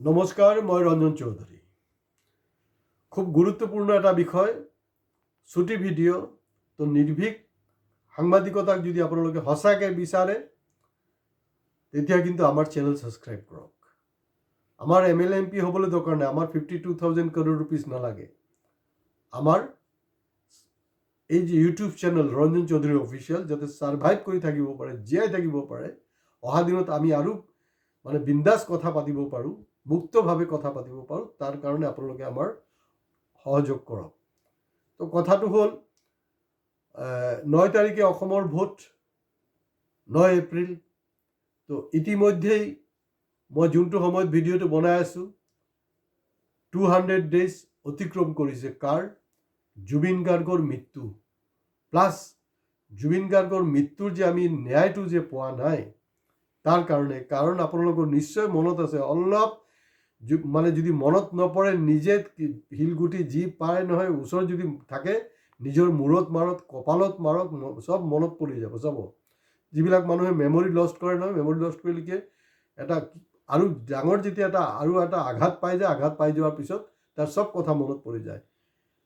নমস্কাৰ, মই ৰঞ্জন চৌধুৰী। খুব গুৰুত্বপূৰ্ণ এটা বিষয়, ছুটি ভিডিঅ'। তো নিৰ্ভীক সাংবাদিকতাক যদি আপোনালোকে সঁচাকৈ বিচাৰে তেতিয়া কিন্তু আমাৰ চেনেল ছাবস্ক্ৰাইব কৰক। আমাৰ MLA MP হ'বলৈ দৰকাৰ নাই, আমাৰ 52,000 crore rupees নালাগে। আমাৰ এই যে YouTube channel Ranjan Choudhury official যাতে ছাৰ্ভাইভ কৰি থাকিব পাৰে, জীয়াই থাকিব পাৰে, অহা দিনত আমি আৰু বিন্দাছ কথা পাতিব পাৰোঁ, মুক্তভাৱে কথা পাতিব পাৰোঁ, তাৰ কাৰণে আপোনালোকে আমাৰ সহযোগ কৰক। তো কথাটো হ'ল 9 তাৰিখে অসমৰ ভোট, 9 এপ্ৰিল। তো ইতিমধ্যেই মই যোনটো সময়ত ভিডিঅ'টো বনাই আছোঁ 200 ডেজ অতিক্ৰম কৰিছে। কাৰ? জুবিন গাৰ্গৰ মৃত্যু প্লাছ জুবিন গাৰ্গৰ মৃত্যুৰ যে আমি ন্যায়টো যে পোৱা নাই তাৰ কাৰণে। কাৰণ আপোনালোকৰ নিশ্চয় মনত আছে, অলপ যদি মনত নপৰে নিজে শিলগুটি যি পায় নহয় ওচৰত যদি থাকে নিজৰ মূৰত মাৰক, কপালত মাৰক, চব মনত পৰি যাব। চাব, যিবিলাক মানুহে মেমৰি লষ্ট কৰে নহয়, মেমৰি লষ্ট কৰিলে এটা আৰু ডাঙৰ যেতিয়া এটা আঘাত পাই যায়, আঘাত পাই যোৱাৰ পিছত তাৰ চব কথা মনত পৰি যায়।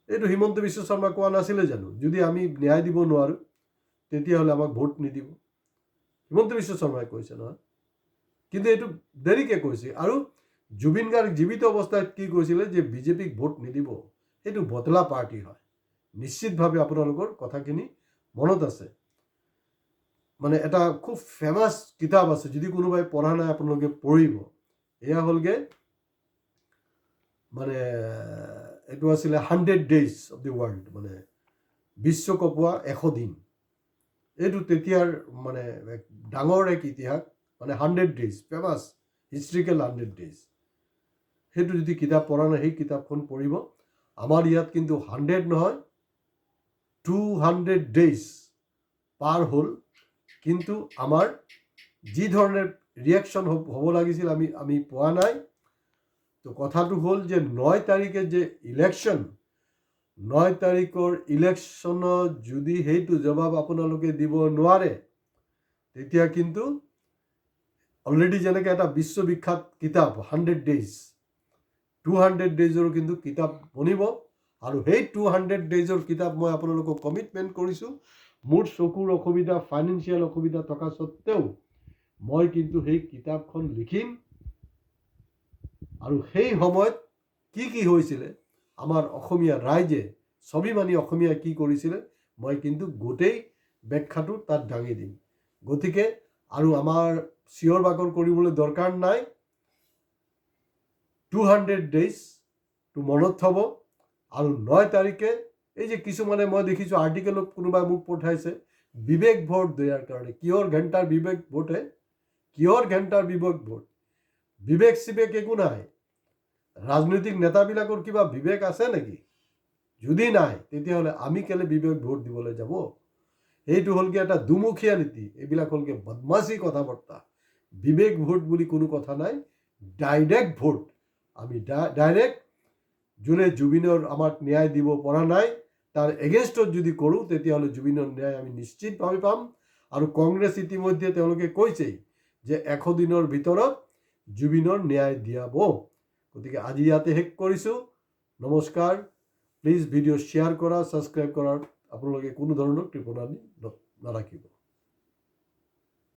এইটো হিমন্ত বিশ্ব শৰ্মা কোৱা নাছিলে জানো, যদি আমি ন্যায় দিব নোৱাৰোঁ তেতিয়াহ'লে আমাক ভোট নিদিব? হিমন্ত বিশ্ব শৰ্মাই কৈছে নহয়, কিন্তু এইটো দেৰিকৈ কৈছে। আৰু জুবিন গাৰ্গ জীৱিত অৱস্থাত কি কৈছিলে যে বিজেপিক ভোট নিদিব, সেইটো বদলা পাৰ্টি হয়। নিশ্চিতভাৱে আপোনালোকৰ কথাখিনি মনত আছে। এটা খুব ফেমাছ কিতাপ আছে, যদি কোনোবাই পঢ়া নাই আপোনালোকে পঢ়িব। এয়া হ'লগৈ এইটো আছিলে 100 Days of the World, বিশ্ব কপোৱা 100 দিন। এইটো তেতিয়াৰ ডাঙৰ এক ইতিহাস, 100 Days, ফেমাছ হিষ্ট্ৰিকেল 100 Days। সেইটো যদি কিতাপ পঢ়া নাই সেই কিতাপখন পঢ়িব। আমাৰ ইয়াত কিন্তু 100 নহয় 200 Days পাৰ হ'ল, কিন্তু আমাৰ যি ধৰণে ৰিয়েকশ্যন হ'ব লাগিছিল আমি পোৱা নাই। তো কথাটো হ'ল যে 9 তাৰিখে যে ইলেকশ্যন, 9 তাৰিখৰ ইলেকশ্যনত যদি সেইটো জবাব আপোনালোকে দিব নোৱাৰে তেতিয়া কিন্তু অলৰেডি যেনেকৈ এটা বিশ্ববিখ্যাত কিতাপ 100 Days, 200 Daysৰো কিন্তু কিতাপ বনিব। আৰু সেই 200 Daysৰ কিতাপ মই আপোনালোকক কমিটমেণ্ট কৰিছোঁ, মোৰ চকুৰ অসুবিধা, ফাইনেন্সিয়েল অসুবিধা থকা স্বত্তেও মই কিন্তু সেই কিতাপখন লিখিম। আৰু সেই সময়ত কি হৈছিলে, আমাৰ অসমীয়া ৰাইজে, স্বাভিমানী অসমীয়া কি কৰিছিলে, মই কিন্তু গোটেই ব্যাখ্যাটো তাত দাঙি দিম। গতিকে আৰু আমাৰ চিঞৰ বাখৰ কৰিবলৈ দৰকাৰ নাই। 200 Daysটো মনত থ'ব। আৰু 9 তাৰিখে এই যে কিছুমানে মই দেখিছোঁ আৰ্টিকেলত কোনোবাই মোক পঠাইছে বিবেক ভোট দিয়াৰ কাৰণে। কিহৰ ঘণ্টাৰ বিবেক ভোটহে? কিহৰ ঘণ্টাৰ বিবেক ভোট? বিবেক চিবেক একো নাই। ৰাজনৈতিক নেতাবিলাকৰ কিবা বিবেক আছে নেকি? যদি নাই তেতিয়াহ'লে আমি কেলে বিবেক ভোট দিবলৈ যাব? এইটো হ'লগৈ এটা দুমুখীয়া নীতি, এইবিলাক হ'লগৈ বদমাচি কথা বাৰ্তা। বিবেক ভোট বুলি কোনো কথা নাই, ডাইৰেক্ট ভোট। আমি ডাইৰেক্ট যোনে জুবিনৰ আমাক ন্যায় দিব পৰা নাই তাৰ এগেইনষ্টত যদি কৰোঁ তেতিয়াহ'লে জুবিনৰ ন্যায় আমি নিশ্চিতভাৱে পাম। আৰু কংগ্ৰেছ ইতিমধ্যে তেওঁলোকে কৈছেই যে 100 দিনৰ ভিতৰত জুবিনৰ ন্যায় দিয়াব। গতিকে আজি ইয়াতে শেষ কৰিছোঁ। নমস্কাৰ। প্লিজ ভিডিঅ' শ্বেয়াৰ কৰা, ছাবস্ক্ৰাইব কৰাৰ আপোনালোকে কোনো ধৰণৰ টিপনি নাৰাখিব।